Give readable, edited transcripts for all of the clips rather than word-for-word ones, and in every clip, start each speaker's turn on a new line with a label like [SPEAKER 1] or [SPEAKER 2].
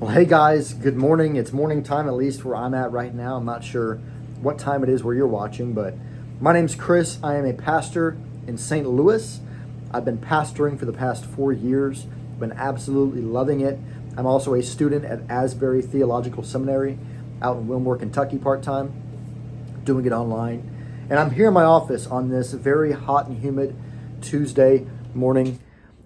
[SPEAKER 1] Well, hey guys, good morning. It's morning time, at least where I'm at right now. I'm not sure what time it is where you're watching, but my name's Chris. I am a pastor in St. Louis. I've been pastoring for the past 4 years. I've been absolutely loving it. I'm also a student at Asbury Theological Seminary out in Wilmore, Kentucky part-time, doing it online. And I'm here in my office on this very hot and humid Tuesday morning.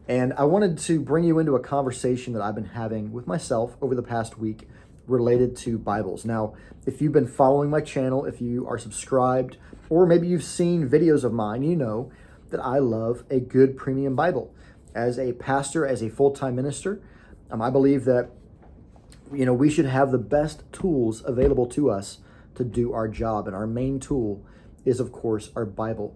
[SPEAKER 1] And I wanted to bring you into a conversation that I've been having with myself over the past week related to Bibles. Now, if you've been following my channel, if you are subscribed, or maybe you've seen videos of mine, you know that I love a good premium Bible. As a pastor, as a full-time minister, I believe that we should have the best tools available to us to do our job. And our main tool is, of course, our Bible.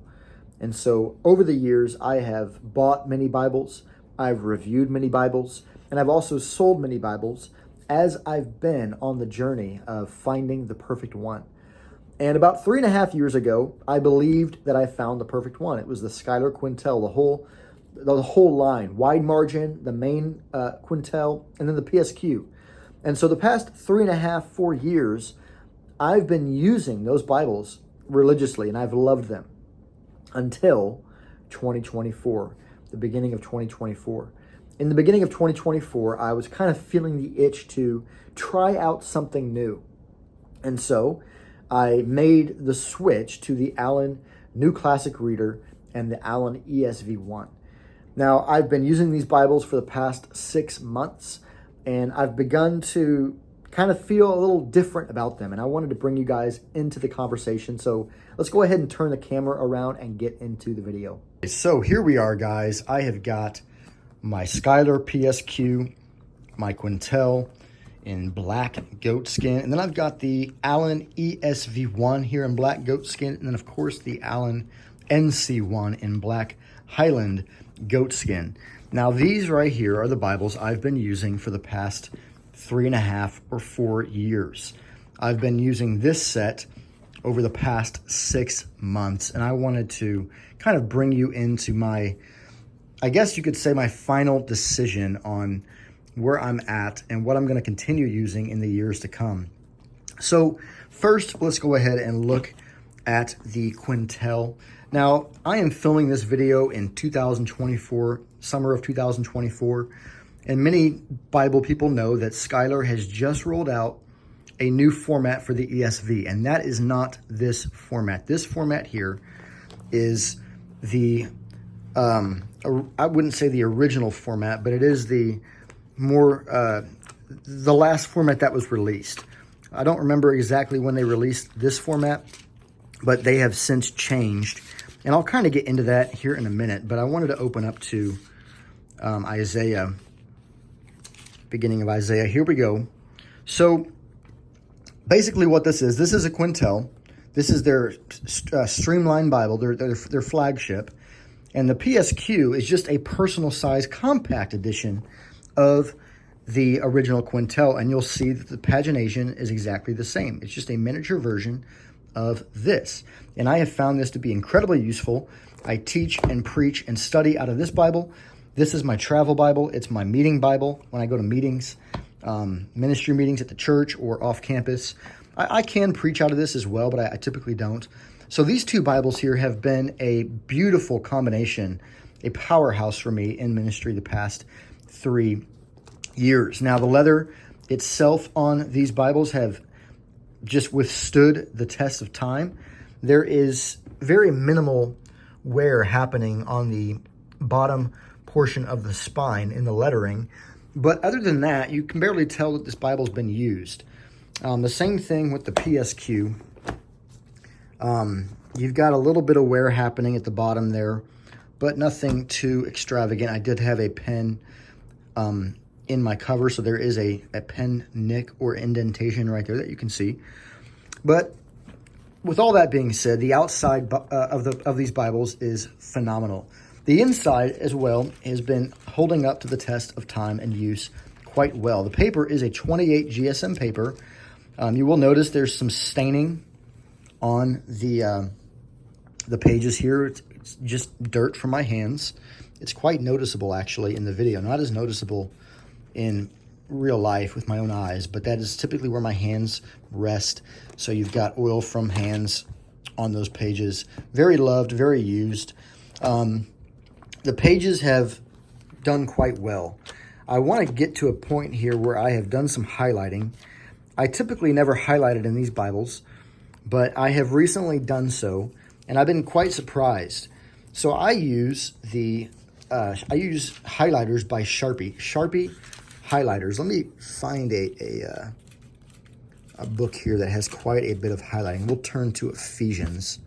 [SPEAKER 1] And so over the years, I have bought many Bibles, I've reviewed many Bibles, and I've also sold many Bibles as I've been on the journey of finding the perfect one. And about 3.5 years ago, I believed that I found the perfect one. It was the Schuyler Quentel, the whole line, wide margin, the main Quentel, and then the PSQ. And so the past 3.5, 4 years, I've been using those Bibles religiously, and I've loved them. Until 2024, the beginning of 2024. In the beginning of 2024, I was kind of feeling the itch to try out something new. And so I made the switch to the Allen New Classic Reader and the Allen ESV1. Now, I've been using these Bibles for the past 6 months, and I've begun to kind of feel a little different about them, and I wanted to bring you guys into the conversation. So let's go ahead and turn the camera around and get into the video. So here we are, guys. I have got my Schuyler PSQ, my Quentel in black goat skin, and then I've got the Allen ESV1 here in black goat skin, and then of course the Allen NC1 in black Highland goat skin. Now these right here are the Bibles I've been using for the past 3.5 or 4 years. I've been using this set over the past 6 months, and I wanted to kind of bring you into my, I guess you could say, my final decision on where I'm at and what I'm going to continue using in the years to come. So first, let's go ahead and look at the Quentel. Now, I am filming this video in 2024, summer of 2024. And many Bible people know that Schuyler has just rolled out a new format for the ESV, and that is not this format. This format here is the, I wouldn't say the original format, but it is the the last format that was released. I don't remember exactly when they released this format, but they have since changed. And I'll kind of get into that here in a minute, but I wanted to open up to Isaiah. Beginning of Isaiah. Here we go. So basically what this is a Quentel. This is their streamlined Bible, their flagship. And the PSQ is just a personal size compact edition of the original Quentel. And you'll see that the pagination is exactly the same. It's just a miniature version of this. And I have found this to be incredibly useful. I teach and preach and study out of this Bible. This is my travel Bible. It's my meeting Bible when I go to meetings, ministry meetings at the church or off campus. I can preach out of this as well, but I typically don't. So these two Bibles here have been a beautiful combination, a powerhouse for me in ministry the past 3 years. Now, the leather itself on these Bibles have just withstood the test of time. There is very minimal wear happening on the bottom portion of the spine in the lettering, but other than that, you can barely tell that this Bible's been used. The same thing with the PSQ. You've got a little bit of wear happening at the bottom there, but nothing too extravagant. I did have a pen in my cover, so there is a pen nick or indentation right there that you can see. But with all that being said, the outside of these Bibles is phenomenal. The inside as well has been holding up to the test of time and use quite well. The paper is a 28 GSM paper. You will notice there's some staining on the pages here. It's just dirt from my hands. It's quite noticeable actually in the video, not as noticeable in real life with my own eyes, but that is typically where my hands rest. So you've got oil from hands on those pages. Very loved, very used. The pages have done quite well. I want to get to a point here where I have done some highlighting. I typically never highlighted in these Bibles, but I have recently done so, and I've been quite surprised. So I use highlighters by Sharpie highlighters. Let me find a book here that has quite a bit of highlighting. We'll turn to Ephesians.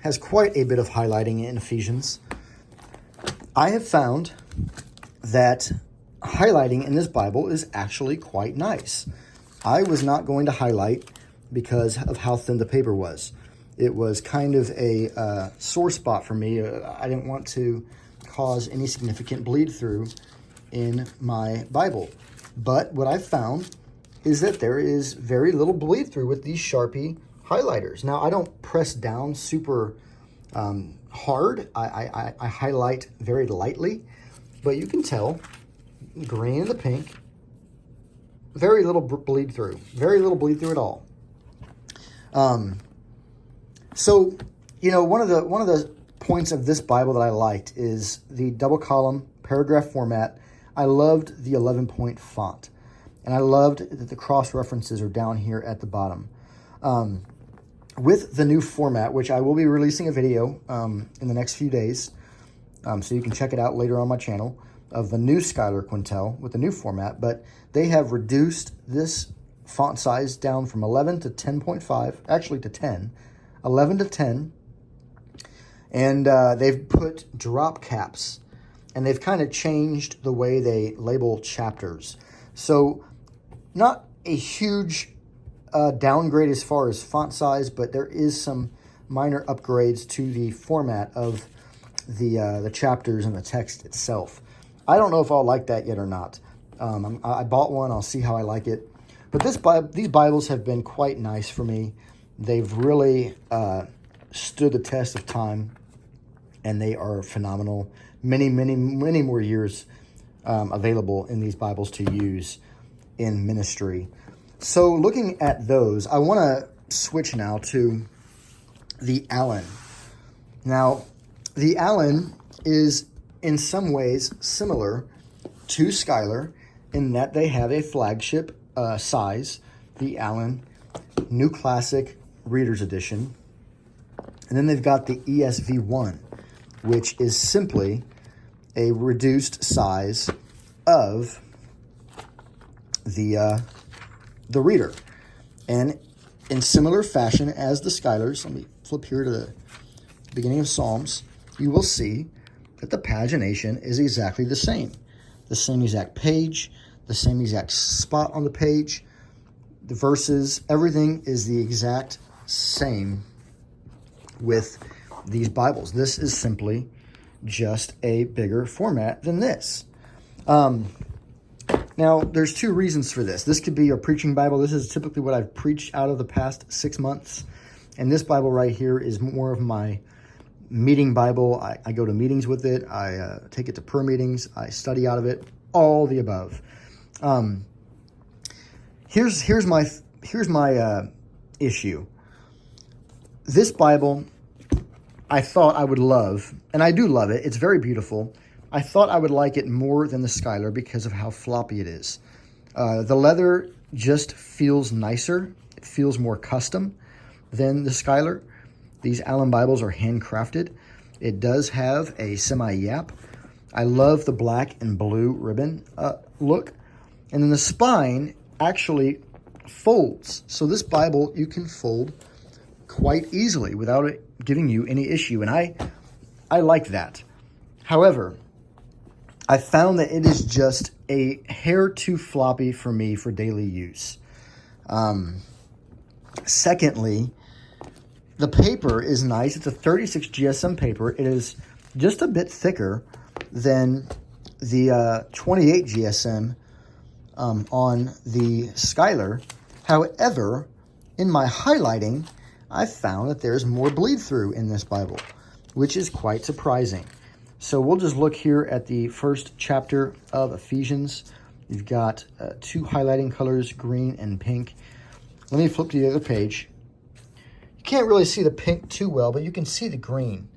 [SPEAKER 1] Has quite a bit of highlighting in Ephesians. I have found that highlighting in this Bible is actually quite nice. I was not going to highlight because of how thin the paper was. It was kind of a sore spot for me. I didn't want to cause any significant bleed through in my Bible. But what I found is that there is very little bleed through with these Sharpie highlighters. Now, I don't press down super hard. I highlight very lightly, but you can tell, green and the pink, very little bleed through. Very little bleed through at all. So, you know, one of the points of this Bible that I liked is the double column paragraph format. I loved the 11-point font, and I loved that the cross references are down here at the bottom. With the new format, which I will be releasing a video in the next few days, so you can check it out later on my channel, of the new Schuyler Quentel with the new format, but they have reduced this font size down from 11 to 10.5, actually to 10, 11 to 10, and they've put drop caps, and they've kind of changed the way they label chapters. So not a huge downgrade as far as font size, but there is some minor upgrades to the format of the chapters and the text itself. I don't know if I'll like that yet or not. I bought one. I'll see how I like it. But these Bibles have been quite nice for me. They've really stood the test of time, and they are phenomenal. Many, many, many more years available in these Bibles to use in ministry. So looking at those, I want to switch now to the Allen. Now, the Allen is in some ways similar to Schuyler in that they have a flagship size, the Allen New Classic Reader's Edition. And then they've got the ESV1, which is simply a reduced size of the reader. And in similar fashion as the Schuylers, let me flip here to the beginning of Psalms, you will see that the pagination is exactly the same. The same exact page, the same exact spot on the page, the verses, everything is the exact same with these Bibles. This is simply just a bigger format than this. Now, there's two reasons for this. This could be a preaching Bible. This is typically what I've preached out of the past 6 months. And this Bible right here is more of my meeting Bible. I go to meetings with it. I take it to prayer meetings. I study out of it. All the above. Here's my issue. This Bible, I thought I would love, and I do love it. It's very beautiful. I thought I would like it more than the Schuyler because of how floppy it is. The leather just feels nicer. It feels more custom than the Schuyler. These Allen Bibles are handcrafted. It does have a semi-yap. I love the black and blue ribbon look. And then the spine actually folds. So this Bible you can fold quite easily without it giving you any issue. And I like that. However, I found that it is just a hair too floppy for me for daily use. Secondly, the paper is nice. It's a 36 GSM paper. It is just a bit thicker than the 28 GSM on the Schuyler. However, in my highlighting, I found that there's more bleed through in this Bible, which is quite surprising. So we'll just look here at the first chapter of Ephesians. You've got two highlighting colors, green and pink. Let me flip to the other page. You can't really see the pink too well, but you can see the green.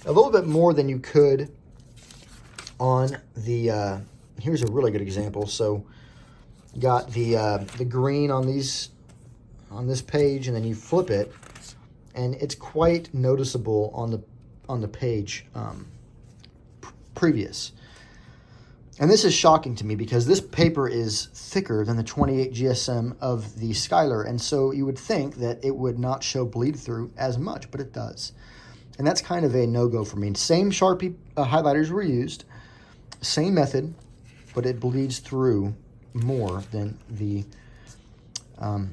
[SPEAKER 1] A little bit more than you could on the, here's a really good example. So you got the green on this page, and then you flip it, and it's quite noticeable on the page previous. And this is shocking to me because this paper is thicker than the 28 GSM of the Schuyler, and so you would think that it would not show bleed through as much, but it does. And that's kind of a no-go for me. Same Sharpie highlighters were used, same method, but it bleeds through more than the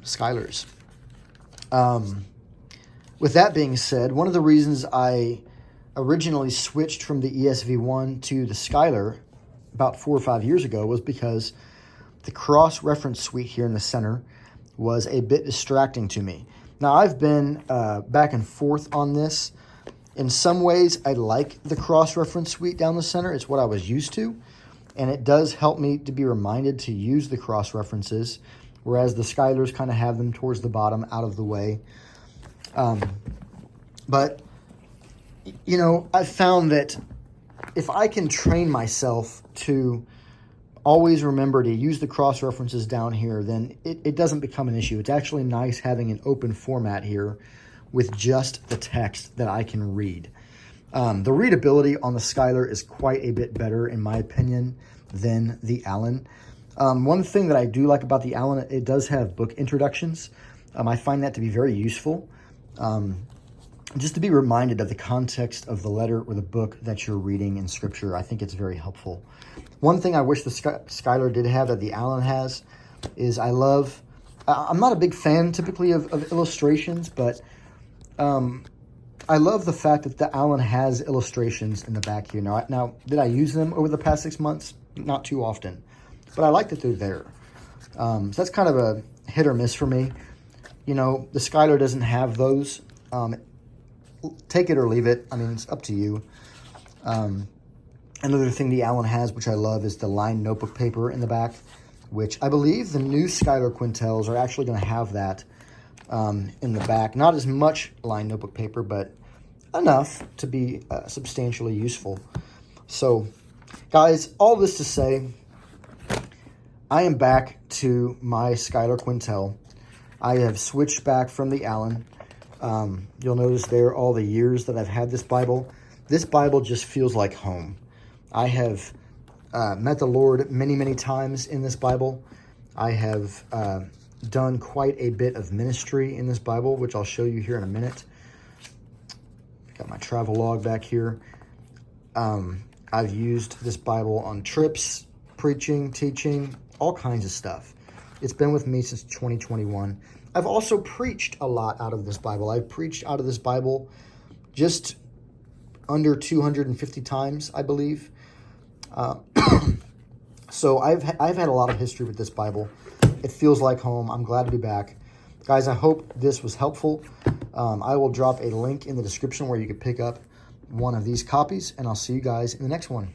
[SPEAKER 1] Schuyler's. With that being said, one of the reasons I originally switched from the ESV1 to the Schuyler about 4 or 5 years ago was because the cross-reference suite here in the center was a bit distracting to me. Now, I've been back and forth on this. In some ways, I like the cross-reference suite down the center. It's what I was used to, and it does help me to be reminded to use the cross-references, whereas the Schuyler's kind of have them towards the bottom, out of the way. But, you know, I've found that if I can train myself to always remember to use the cross-references down here, then it doesn't become an issue. It's actually nice having an open format here with just the text that I can read. The readability on the Schuyler is quite a bit better, in my opinion, than the Allen. One thing that I do like about the Allen, it does have book introductions. I find that to be very useful. Just to be reminded of the context of the letter or the book that you're reading in Scripture, I think it's very helpful. One thing I wish the Schuyler did have that the Allen has is I'm not a big fan typically of illustrations, but I love the fact that the Allen has illustrations in the back here. Now, did I use them over the past 6 months? Not too often, but I like that they're there. So that's kind of a hit or miss for me. You know, the Schuyler doesn't have those. Take it or leave it. I mean, it's up to you. Another thing the Allen has, which I love, is the lined notebook paper in the back, which I believe the new Schuyler Quentels are actually going to have that in the back. Not as much lined notebook paper, but enough to be substantially useful. So, guys, all this to say, I am back to my Schuyler Quentel. I have switched back from the Allen. You'll notice there all the years that I've had this Bible. This Bible just feels like home. I have met the Lord many, many times in this Bible. I have done quite a bit of ministry in this Bible, which I'll show you here in a minute. Got my travel log back here. I've used this Bible on trips, preaching, teaching, all kinds of stuff. It's been with me since 2021. I've also preached a lot out of this Bible. I've preached out of this Bible just under 250 times, I believe. So I've had a lot of history with this Bible. It feels like home. I'm glad to be back. Guys, I hope this was helpful. I will drop a link in the description where you can pick up one of these copies, and I'll see you guys in the next one.